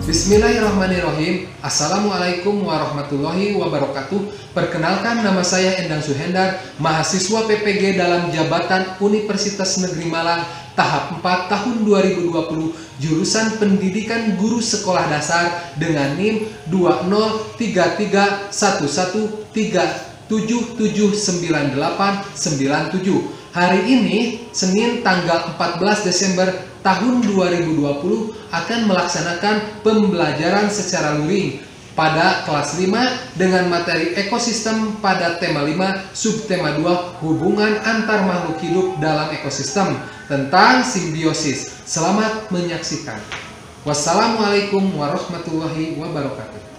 Bismillahirrahmanirrahim. Assalamualaikum warahmatullahi wabarakatuh. Perkenalkan, nama saya Endang Suhendar, mahasiswa PPG dalam Jabatan Universitas Negeri Malang tahap 4 tahun 2020, jurusan Pendidikan Guru Sekolah Dasar dengan NIM 203311377997. Hari ini, Senin tanggal 14 Desember tahun 2020, akan melaksanakan pembelajaran secara luring pada kelas 5 dengan materi ekosistem pada tema 5, subtema 2, hubungan antar makhluk hidup dalam ekosistem, tentang simbiosis. Selamat menyaksikan. Wassalamualaikum warahmatullahi wabarakatuh.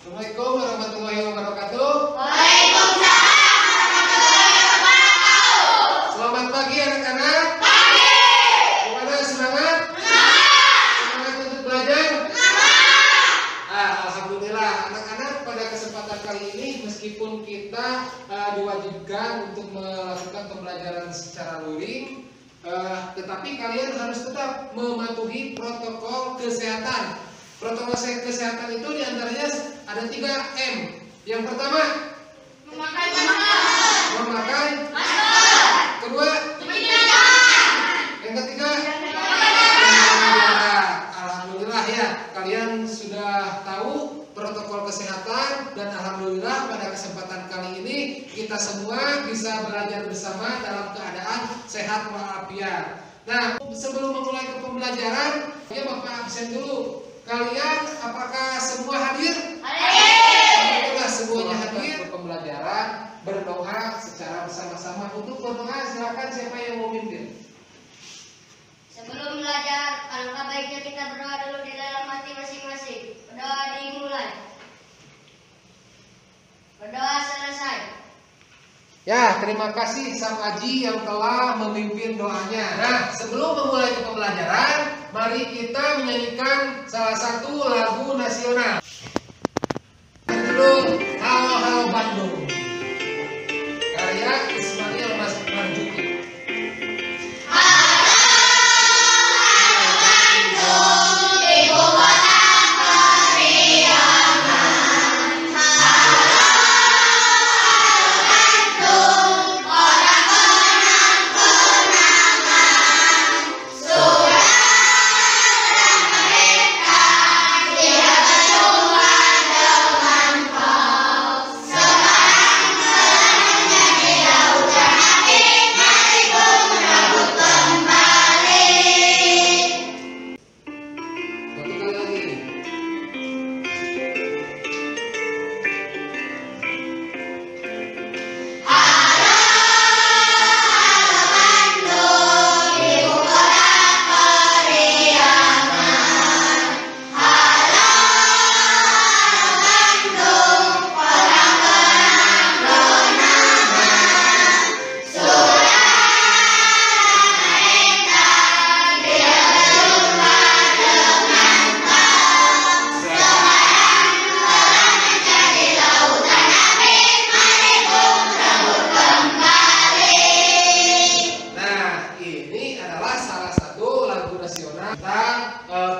Assalamualaikum warahmatullahi wabarakatuh. Waalaikumsalam warahmatullahi wabarakatuh. Selamat pagi anak-anak. Pagi. Gimana, semangat? Semangat. Semangat untuk belajar? Semangat. Alhamdulillah, anak-anak, pada kesempatan kali ini meskipun kita diwajibkan untuk melakukan pembelajaran secara luring, tetapi kalian harus tetap mematuhi protokol kesehatan. Protokol kesehatan itu diantaranya ada 3M. Yang pertama, Memakai masker. memakai Masker. kedua, Cuci tangan. yang ketiga, alhamdulillah ya, kalian sudah tahu protokol kesehatan, dan alhamdulillah pada kesempatan kali ini kita semua bisa belajar bersama dalam keadaan sehat walafiat. Nah, sebelum memulai ke pembelajaran, ya Bapak absen dulu. Kalian apakah semua hadir? Alhamdulillah semuanya hadir ke pembelajaran, berdoa secara bersama-sama. Untuk berdoa silakan, siapa yang mau mimpin? Sebelum belajar, alangkah baiknya kita berdoa dulu di dalam hati masing-masing. Berdoa dimulai. Berdoa selesai. Ya, terima kasih Sang Aji yang telah memimpin doanya. Nah, sebelum memulai ke pembelajaran, mari kita menyanyikan salah satu lagu nasional. Judul Halo Halo Bandung, karya Ismail Marzuki.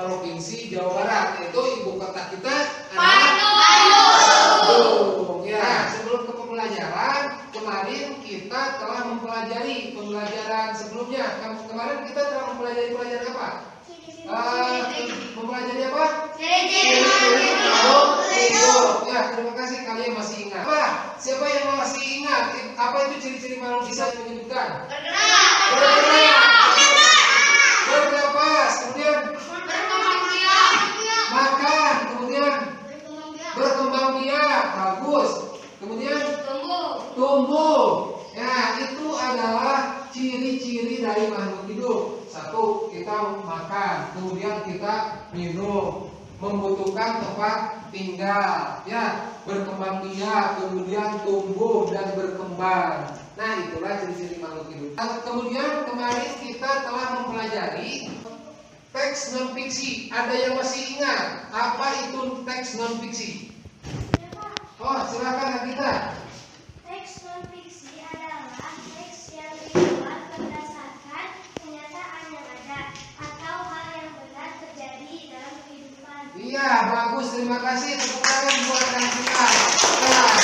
Provinsi Jawa Barat, yaitu ibu kota kita makan, kemudian kita minum, membutuhkan tempat tinggal, ya, berkembang biak, kemudian tumbuh dan berkembang. Nah, itulah ciri-ciri makhluk hidup. Kemudian kemarin kita telah mempelajari teks non fiksi. Ada yang masih ingat apa itu teks non fiksi? Oh, silakan Nagita. Teks non-fiksi adalah teks yang dibuat berdasarkan kenyataan yang ada atau hal yang benar terjadi dalam kehidupan. Iya, bagus. Terima kasih. Tepuk tangan buat Nagita. Nah,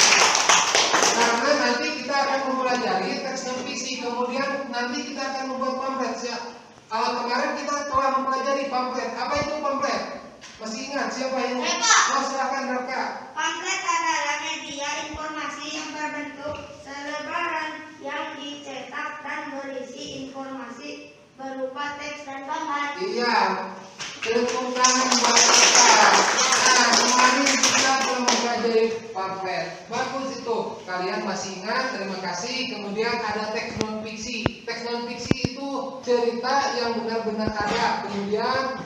karena nanti kita akan mempelajari teks non fiksi, kemudian nanti kita akan membuat pamflet. Ya. Kemarin kita telah mempelajari pamflet. Apa itu pamflet? Masih ingat siapa yang? Oh, silakan Raka. Pamflet adalah media informasi yang berbentuk selebaran yang dicetak dan berisi informasi berupa teks dan gambar. Iya, tepuk tangan buat kita. Nah, kemarin kita telah mempelajari pamflet. Bagus itu. Kalian masih ingat? Terima kasih. Kemudian ada teks non fiksi. Teks non fiksi itu cerita yang benar-benar ada. Kemudian,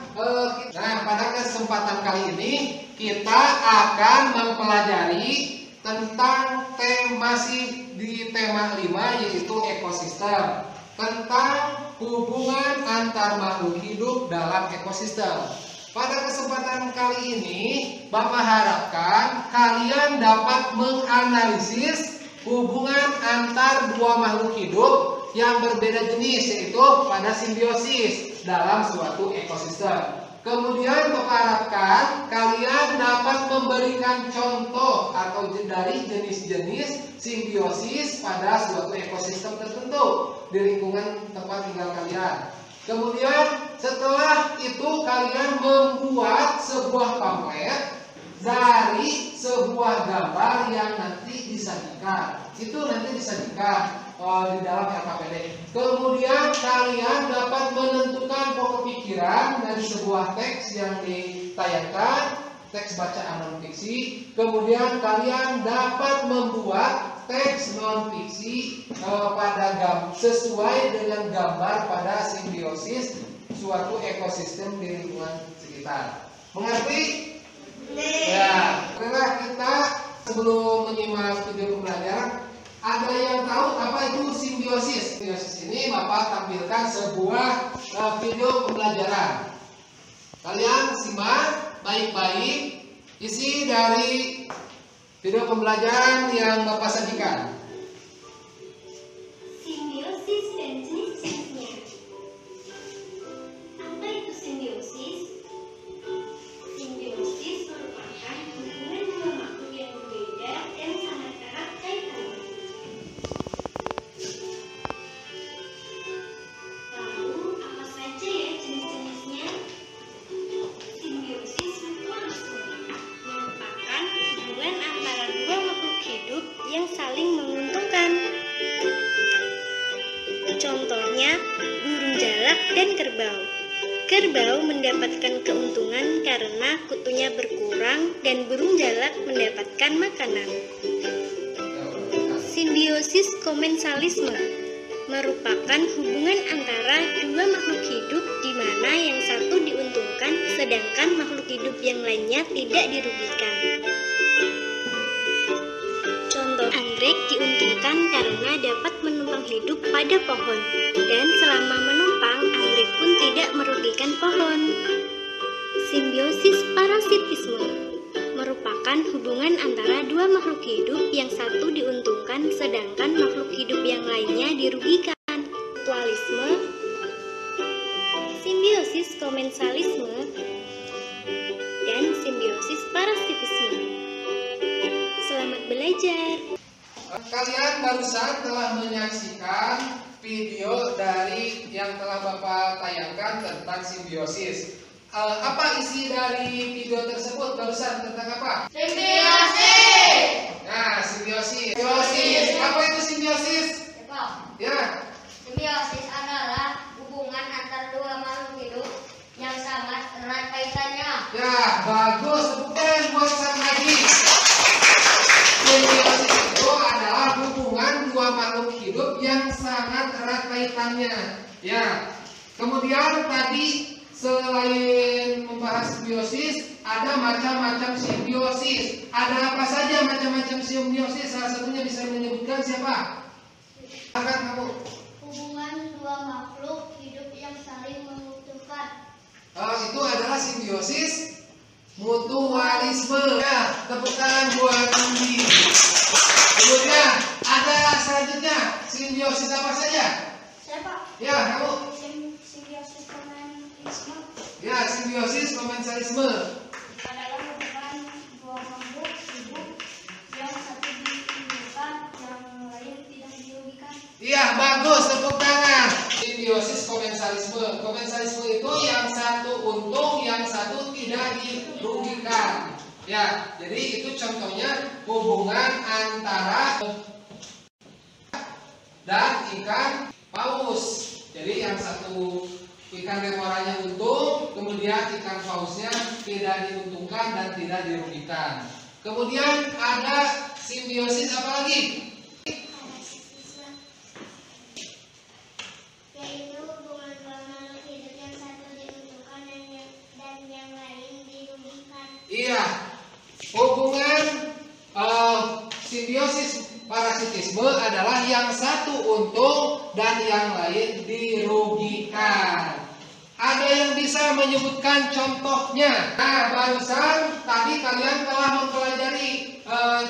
nah pada kesempatan kali ini kita akan mempelajari tentang masih di tema 5 yaitu ekosistem. Tentang hubungan antar makhluk hidup dalam ekosistem. Pada kesempatan kali ini, Bapak harapkan kalian dapat menganalisis hubungan antar dua makhluk hidup yang berbeda jenis, yaitu pada simbiosis dalam suatu ekosistem. Kemudian Bapak harapkan kalian dapat memberikan contoh atau dari jenis-jenis simbiosis pada suatu ekosistem tertentu di lingkungan tempat tinggal kalian. Kemudian setelah itu kalian membuat sebuah pamflet dari sebuah gambar yang nanti disajikan. Itu nanti disajikan di dalam LKPD. Kemudian kalian dapat menentukan pokok pikiran dari sebuah teks yang ditayangkan, teks bacaan non fiksi. Kemudian kalian dapat membuat teks non fiksi sesuai dengan gambar pada simbiosis suatu ekosistem di lingkungan sekitar. Mengerti? Ya, setelah kita sebelum menyimak video pembelajaran, ada yang tahu apa itu simbiosis? Simbiosis ini Bapak tampilkan sebuah video pembelajaran. Kalian simak baik-baik isi dari video pembelajaran yang Bapak sajikan. Simbiosis dan jenis-jenisnya. Apa itu simbiosis? Simbiosis merupakan hubungan dua makhluk yang berbeda dan sangat erat kaitannya. Lalu, apa saja ya jenis-jenisnya? Simbiosis mutualisme merupakan hubungan antara dua makhluk hidup yang saling menguntungkan. Contohnya, burung jalak dan kerbau. Kerbau mendapatkan keuntungan karena kutunya berkurang dan burung jalak mendapatkan makanan. Simbiosis komensalisme merupakan hubungan antara dua makhluk hidup di mana yang satu diuntungkan sedangkan makhluk hidup yang lainnya tidak dirugikan. Contoh, anggrek diuntungkan karena dapat menumpang hidup pada pohon dan selama menumpang anggrek pun tidak merugikan pohon. Simbiosis parasitisme merupakan hubungan antara dua makhluk hidup yang satu diuntungkan sedangkan makhluk hidup yang lainnya dirugikan. Mutualisme, simbiosis komensalisme, dan simbiosis parasitisme. Selamat belajar. Kalian barusan telah menyaksikan video dari yang telah Bapak tayangkan tentang simbiosis. Apa isi dari video tersebut barusan tentang apa? Simbiosis. Nah, simbiosis. Simbiosis. Apa itu simbiosis? Ya. Simbiosis adalah hubungan antara dua makhluk hidup yang sangat erat kaitannya. Ya, bagus. Tepuk tangan buat Sang Haji. Simbiosis itu adalah hubungan dua makhluk hidup yang sangat erat kaitannya. Ya. Kemudian tadi simbiosis, ada macam-macam simbiosis. Ada apa saja macam-macam simbiosis? Salah satunya bisa menyebutkan siapa? Silakan kamu. Hubungan dua makhluk hidup yang saling membutuhkan. Itu adalah simbiosis mutualisme. Ya, tepuk tangan buat Andi. Kemudian ada selanjutnya simbiosis apa saja? Siapa? Ya, kamu. Simbiosis komensalisme Ya, simbiosis komensalisme. adalah hubungan dua makhluk hidup yang satu dirugikan, yang lain tidak dirugikan. Iya, bagus, tepuk tangan. Simbiosis komensalisme. Komensalisme itu yang satu untung, yang satu tidak dirugikan. Ya, jadi itu contohnya hubungan antara dan ikan paus. Jadi yang satu ikan remoranya untung, kemudian ikan pausnya tidak diuntungkan dan tidak dirugikan. Kemudian ada simbiosis apa lagi? Yaitu hubungan dua makhluk hidup yang satu diuntungkan dan yang lain dirugikan. Iya, hubungan simbiosis parasitisme adalah yang satu untung dan yang lain dirugikan. Ada yang bisa menyebutkan contohnya? Nah, barusan tadi kalian telah mempelajari,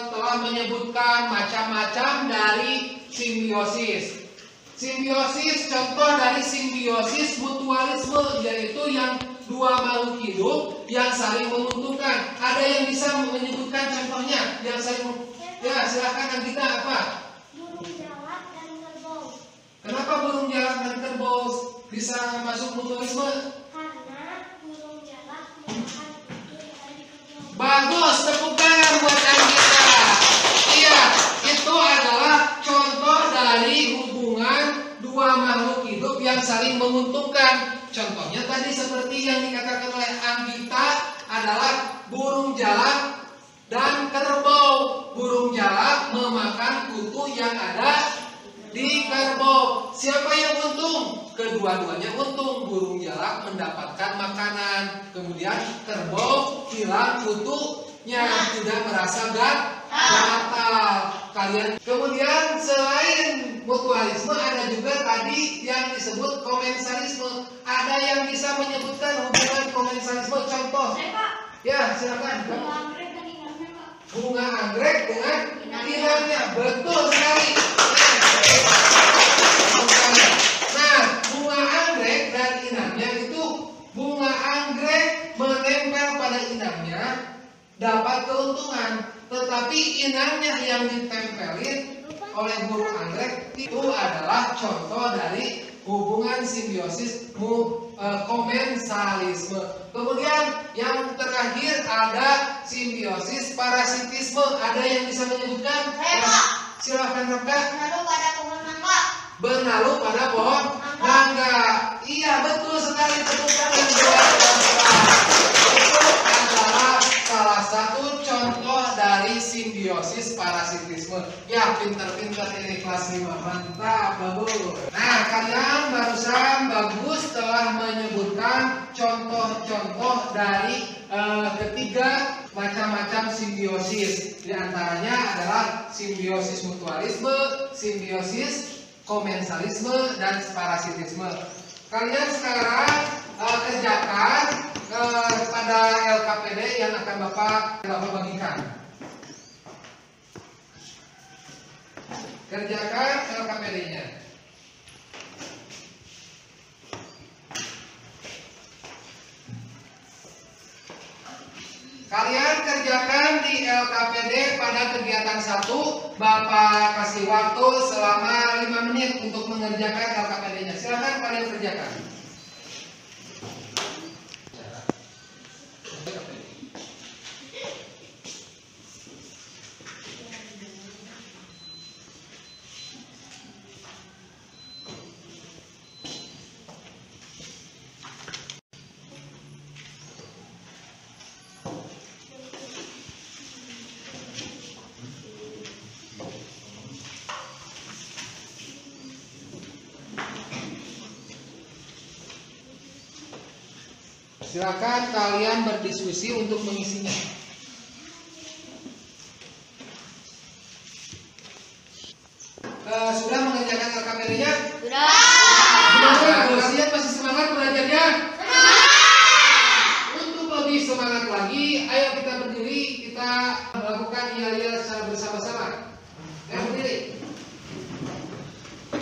telah menyebutkan macam-macam dari simbiosis. Simbiosis, contoh dari simbiosis mutualisme, yaitu yang dua makhluk hidup yang saling menguntungkan. Ada yang bisa menyebutkan contohnya yang saling ya, silakan Anggita, apa? Burung jalak dan kerbau. Kenapa burung jalak dan kerbau bisa masuk mutualisme? Karena burung jalak memakan kutu yang ada di kerbau. Bagus, tepuk tangan buat Anggita. Iya, itu adalah contoh dari hubungan dua makhluk hidup yang saling menguntungkan. Contohnya tadi seperti yang dikatakan oleh Anggita adalah burung jalak dan kerbau. Burung jalak memakan kutu yang ada di kerbau. Siapa yang untung? Kedua-duanya untung. Burung jalak mendapatkan makanan, kemudian kerbau hilang kutunya, tidak merasa gatal. Kalian kemudian selain mutualisme ada juga tadi yang disebut komensalisme. Ada yang bisa menyebutkan hubungan komensalisme? Contoh. Ya, silakan. Bunga anggrek dengan inangnya. Betul sekali. Nah, bunga anggrek dan inangnya itu, bunga anggrek menempel pada inangnya dapat keuntungan, tetapi inangnya yang ditempelin oleh burung anggrek itu adalah contoh dari hubungan simbiosis komensalisme. Kemudian yang terakhir ada simbiosis parasitisme. Ada yang bisa menyebutkan? Silakan Raka. Bernalu pada pohon mangga. Bernalu pada pohon mangga. Iya, betul sekali, tepuk tangan buat Raka. Itu adalah salah satu contoh dari simbiosis parasitisme. Ya, pintar-pintar ini kelas 5. Mantap, bagus. Nah, kalian barusan bagus telah menyebutkan contoh-contoh dari ketiga macam-macam simbiosis. Di antaranya adalah simbiosis mutualisme, simbiosis komensalisme, dan parasitisme. Kalian sekarang kerjakan pada LKPD yang akan Bapak bagikan. Kerjakan LKPD-nya. Kalian kerjakan di LKPD pada kegiatan 1. Bapak kasih waktu selama 5 menit untuk mengerjakan LKPD-nya. Silakan kalian kerjakan. Silakan kalian berdiskusi untuk mengisinya. Sudah mengerjakan LKPD-nya? Sudah. Kalian masih semangat belajarnya? Untuk lebih semangat lagi, ayo kita berdiri, kita melakukan yel-yel secara bersama-sama. Ayo berdiri.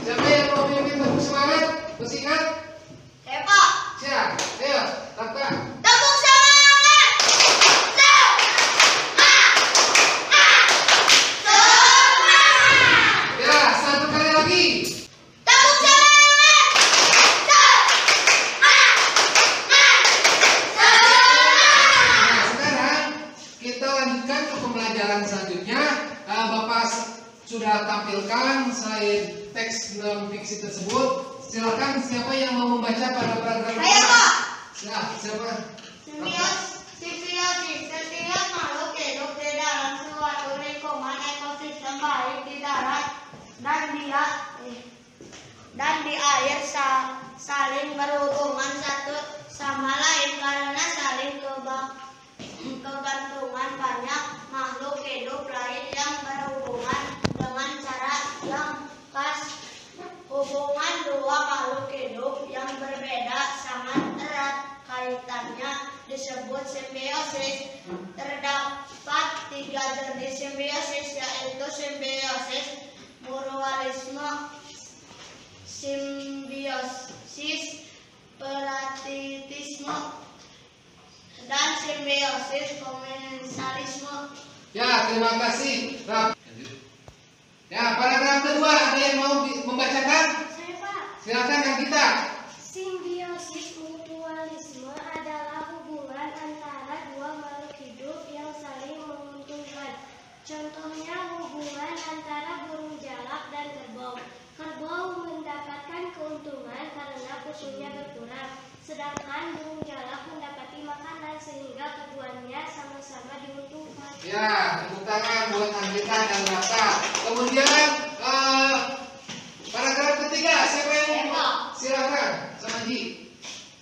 Siapa yang mau memimpin tepuk semangat? Masih ingat? Saya Pak. Siap. Ayo, lakukan. Tepuk semangat. Ya, satu kali lagi. Tepuk semangat. Nah, sekarang kita lanjutkan ke pembelajaran selanjutnya. Bapak sudah tampilkan slide teks non fiksi tersebut. Silakan siapa yang mau membaca pada paragraf Saya pertama? Pak. Siapa? Simbiosis. Setiap makhluk hidup di dalam suatu lingkungan ekosistem baik di darat dan di air saling berhubungan satu sama lain karena saling kegantungan. Banyak makhluk hidup lain yang berhubungan dengan cara yang khas. Hubungan dua makhluk hidup yang berbeda sangat erat kaitannya disebut simbiosis. Terdapat 3 jenis simbiosis, yaitu simbiosis mutualisme, simbiosis parasitisme, dan simbiosis komensalisme. Ya, terima kasih. Ya, paragraf kedua ada yang mau membacakan? Saya Pak. Silakan Kang Gita. Simbiosis mutualisme adalah hubungan antara dua makhluk hidup yang saling menguntungkan. Contohnya hubungan antara burung jalak dan kerbau. Kerbau mendapatkan keuntungan karena musuhnya berkurang, sedangkan burung jalak mendapati makanan sehingga keduanya sama-sama diuntungkan. Ya, tepuk tangan buat Kang Gita dan Raka. Kemudian paragraf ketiga siapa yang mau? Silakan, sama Ji.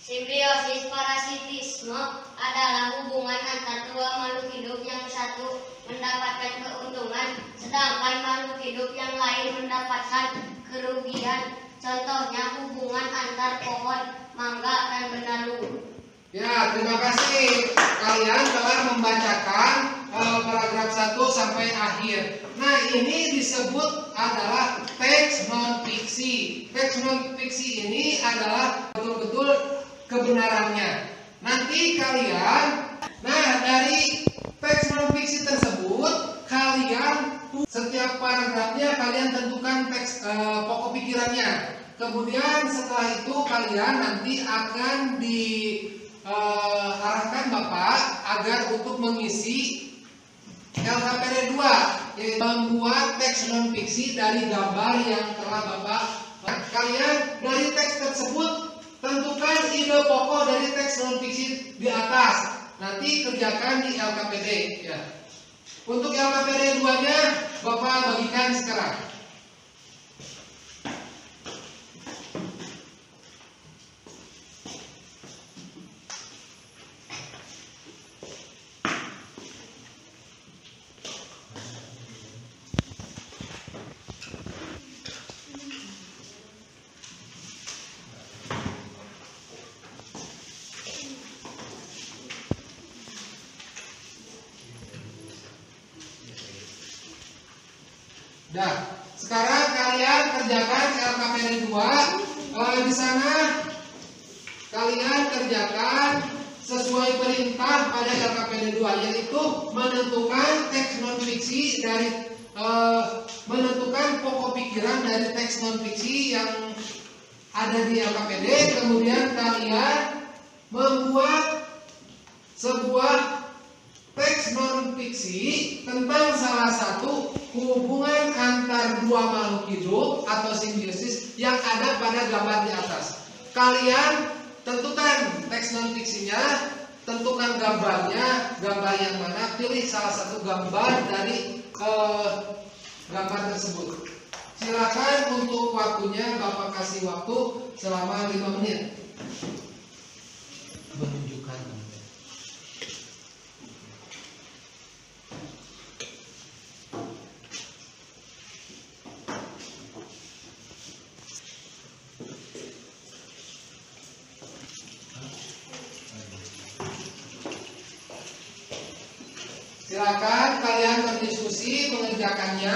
Simbiosis parasitisme adalah hubungan antara dua makhluk hidup yang satu mendapatkan keuntungan, sedangkan makhluk hidup yang lain mendapatkan kerugian. Contohnya hubungan antar pohon mangga dan benalu. Ya, terima kasih. Kalian telah membacakan paragraf 1 sampai akhir. Nah, ini disebut adalah teks non fiksi. Teks non fiksi ini adalah betul-betul kebenarannya. Nanti kalian, dari teks non fiksi tersebut, kalian setiap paragrafnya kalian tentukan teks pokok pikirannya. Kemudian setelah itu kalian nanti akan diarahkan Bapak agar untuk mengisi LKPD 2, yaitu membuat teks non fiksi dari gambar yang telah Bapak. Kalian dari teks tersebut tentukan ide pokok dari teks non fiksi di atas. Nanti kerjakan di LKPD ya. Untuk LKPD 2-nya Bapak bagikan sekarang. Nah, sekarang kalian kerjakan LKPD 2. Di sana kalian kerjakan sesuai perintah pada LKPD 2, yaitu menentukan teks non fiksi dari menentukan pokok pikiran dari teks non fiksi yang ada di LKPD. Kemudian kalian membuat sebuah teks non fiksi tentang salah satu hubungan antar dua makhluk hidup atau simbiosis yang ada pada gambar di atas. Kalian tentukan teks non fiksinya, tentukan gambarnya, gambar yang mana, pilih salah satu gambar dari gambar tersebut. Silakan untuk waktunya Bapak kasih waktu selama 5 menit. Menunjukkan Silakan kalian berdiskusi mengerjakannya.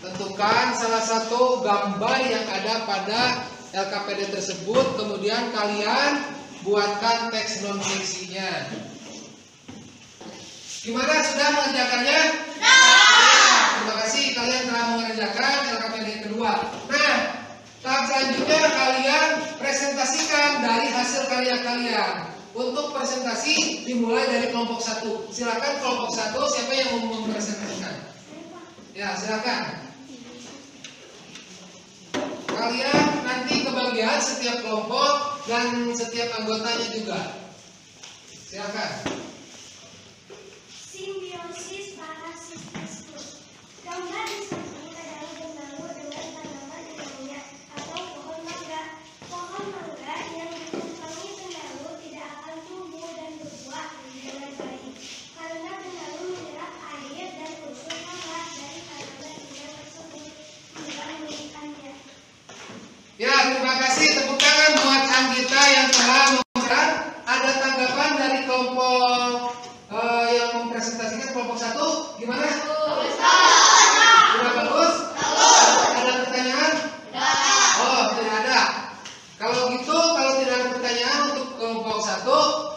Tentukan salah satu gambar yang ada pada LKPD tersebut, kemudian kalian buatkan teks non fiksinya. Gimana, sudah mengerjakannya? Sudah. Terima kasih kalian telah mengerjakan LKPD kedua. Nah, tahap selanjutnya kalian presentasikan dari hasil karya kalian. Untuk presentasi dimulai dari kelompok 1. Silakan kelompok 1, siapa yang mau mempresentasikan? Ya, silakan. Kalian nanti kebagian setiap kelompok dan setiap anggotanya juga. Silakan. Simbiosis parasitisme. Gambar di samping adalah benalu dengan tanaman denaunya atau pohon mangga. Pohon mangga yang ditumpangi benalu tidak akan tumbuh dan berbuah dengan baik karena benalu menyerap air dan unsur hangat dari tanaman hijau tersebut hingga memulihkannya. Ya, terima kasih. Tepuk tangan buat Anggita yang telah memberikan. Ada tanggapan dari kelompok yang mempresentasikan kelompok 1? Gimana? Sudah bagus? Ada pertanyaan? Oh, tidak ada. Kalau gitu, kalau tidak ada pertanyaan untuk kelompok 1,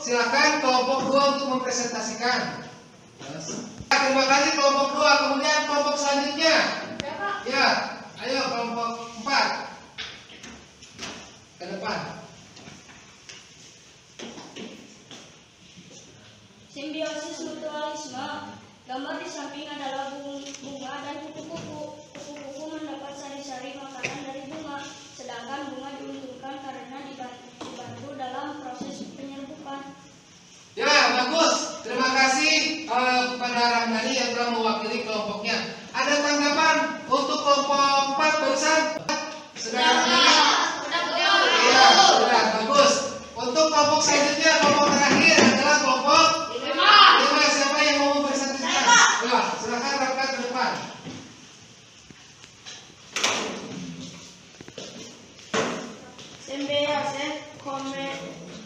silakan kelompok 2 untuk mempresentasikan. Terima kasih kelompok 2. Kemudian kelompok selanjutnya. Ya, ayo kelompok 4. Ke depan. Simbiosis mutualisme. Gambar di samping adalah bunga dan kupu-kupu. Kupu-kupu mendapat sari-sari makanan dari bunga, sedangkan bunga diuntungkan karena dibantu dalam proses penyerbukan. Ya, bagus. Terima kasih kepada Ramdhani yang telah mewakili kelompoknya. Ada tanggapan untuk kelompok 4 barusan? Sudah. Iya, sudah bagus. Untuk kelompok selanjutnya, kelompok terakhir adalah kelompok 5. Siapa yang mau mempresentasikan? Ya, silakan rapat ke depan. Simbiosis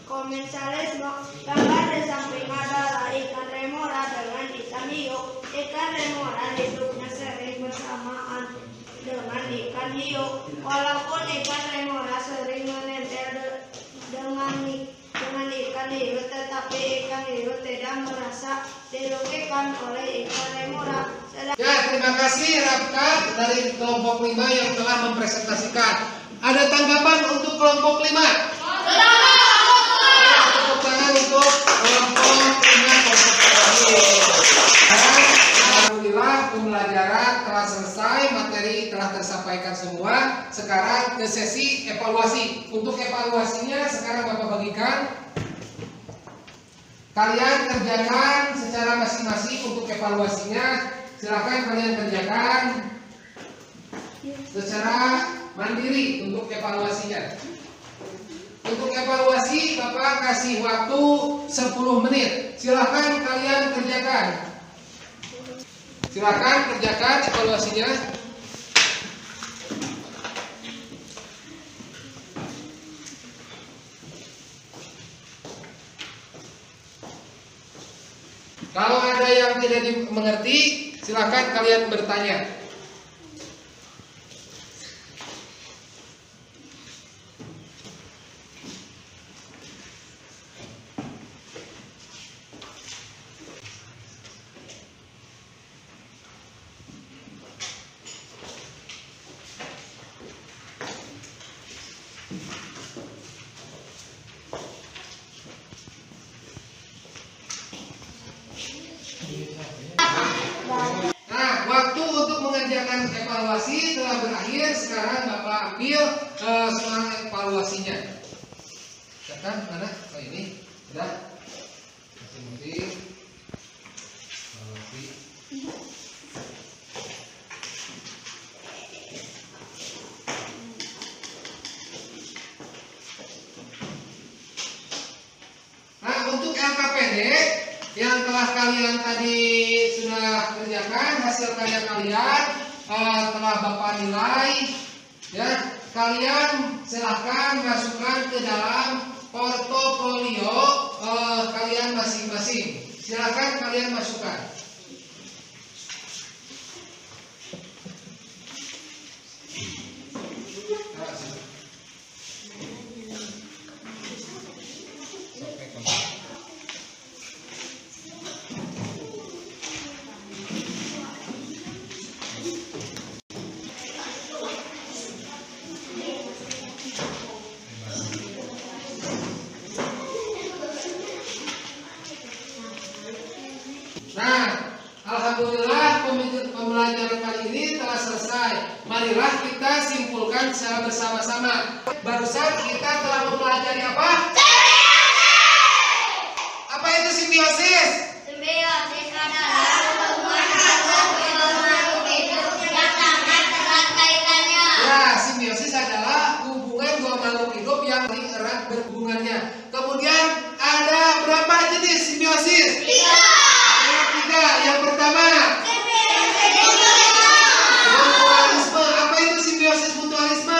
komensalisme. Gambar di samping adalah ikan remora dengan ikan hiu. Ikan remora hidupnya sering bersamaan dengan ikan hiu. Walaupun ikan remora sering menempel dengan ikan hiu, tetapi ikan hiu tidak merasa dirugikan oleh ikan remora. Ya, terima kasih Rapkat dari kelompok 5 yang telah mempresentasikan. Ada tanggapan untuk kelompok 5? Ya, tepuk tangan untuk kelompok 5 kelompok terakhir. Dan alhamdulillah pembelajaran telah selesai, materi telah tersampaikan semua. Sekarang ke sesi evaluasi. Untuk evaluasinya sekarang Bapak bagikan. Kalian kerjakan secara masing-masing untuk evaluasinya. Silakan kalian kerjakan secara mandiri untuk evaluasinya. Untuk evaluasi Bapak kasih waktu 10 menit. Silakan kalian kerjakan. Silakan kerjakan evaluasinya. Kalau ada yang tidak dimengerti, silakan kalian bertanya. Nah, waktu untuk mengerjakan evaluasi telah berakhir. Sekarang Bapak ambil soal evaluasinya. Kan mana? Oh ini sudah. Masing-masing evaluasi. yang telah kalian tadi sudah kerjakan, hasil karya kalian telah Bapak nilai. Ya, kalian silahkan masukkan ke dalam portofolio kalian masing-masing. Silahkan kalian masukkan. Nah, alhamdulillah pembelajaran kali ini telah selesai. Marilah kita simpulkan secara bersama-sama. Barusan kita telah mempelajari apa? Apa itu simbiosis? Simbiosis adalah hubungan antara dua makhluk hidup yang sangat erat kaitannya. Ya, simbiosis adalah hubungan dua makhluk hidup yang paling erat berhubungannya. Kemudian ada berapa jenis simbiosis? Tiga. Yang pertama, mutualisme. Apa itu simbiosis mutualisme?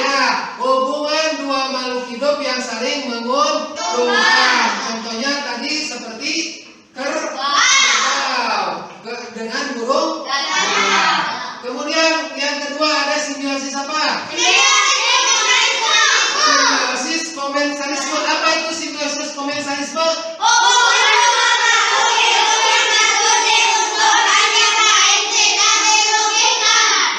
Ya, hubungan dua makhluk hidup yang saling menguntungkan. Contohnya tadi seperti kerbau dengan burung gagak. Kemudian yang kedua ada simbiosis apa? Simbiosis komensalisme. Apa itu simbiosis komensalisme?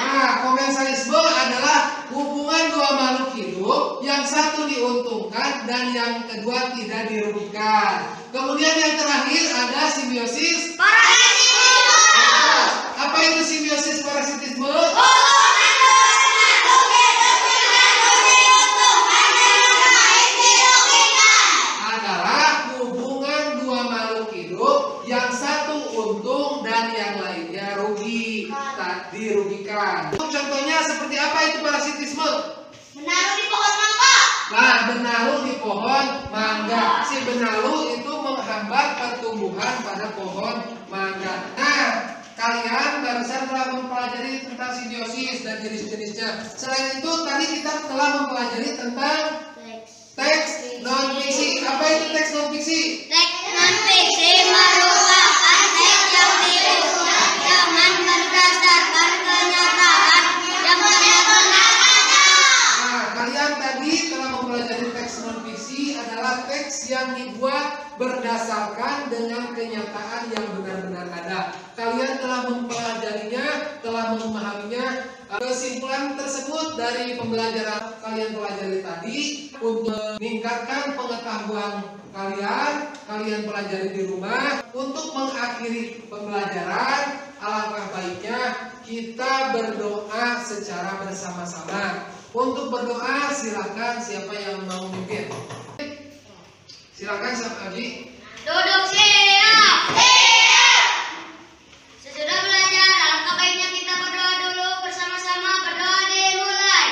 Nah, komensalisme adalah hubungan dua makhluk hidup yang satu diuntungkan dan yang kedua tidak dirugikan. Kemudian yang terakhir ada simbiosis parasitisme. Apa itu simbiosis parasitisme? Adalah hubungan dua makhluk hidup yang satu untung dan yang lainnya rugi, tak dirugikan. Contohnya seperti apa itu parasitisme? Menaruh di pohon mangga. Nah, benalu di pohon mangga. Si benalu itu menghambat pertumbuhan pada pohon mangga. Nah, kalian barusan telah mempelajari tentang simbiosis dan jenis-jenisnya. Selain itu, tadi kita telah mempelajari tentang teks non fiksi. Apa itu teks non fiksi? Teks non fiksi merupakan teks yang dibuat dengan berdasarkan kenyataan yang benar-benar ada. Nah, kalian tadi telah mempelajari teks non fiksi adalah teks yang dibuat berdasarkan dengan kenyataan yang benar-benar ada. Kalian telah mempelajarinya, telah memahaminya. Kesimpulan tersebut dari pembelajaran kalian pelajari tadi untuk meningkatkan pengetahuan kalian pelajari di rumah. Untuk mengakhiri pembelajaran, alangkah baiknya kita berdoa secara bersama-sama. Untuk berdoa, silakan siapa yang mau memimpin. Silakan siapa Abi? Duduk siap. Sesudah belajar, alangkah baiknya kita berdoa dulu bersama-sama. Berdoa dimulai.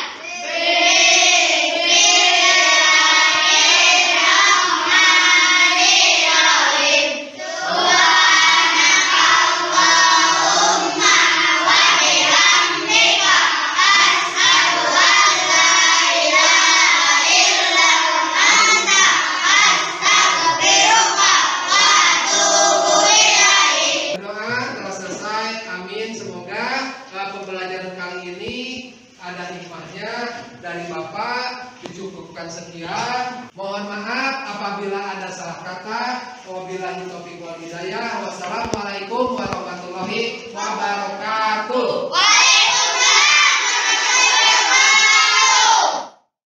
Berdoa telah selesai. Amin. Semoga pembelajaran kali ini ada hikmahnya dari Bapak. Dicukupkan sekian. Mohon maaf apabila ada salah kata. Wabillahi taufiq wal hidayah. Wassalamualaikum warahmatullahi wabarakatuh.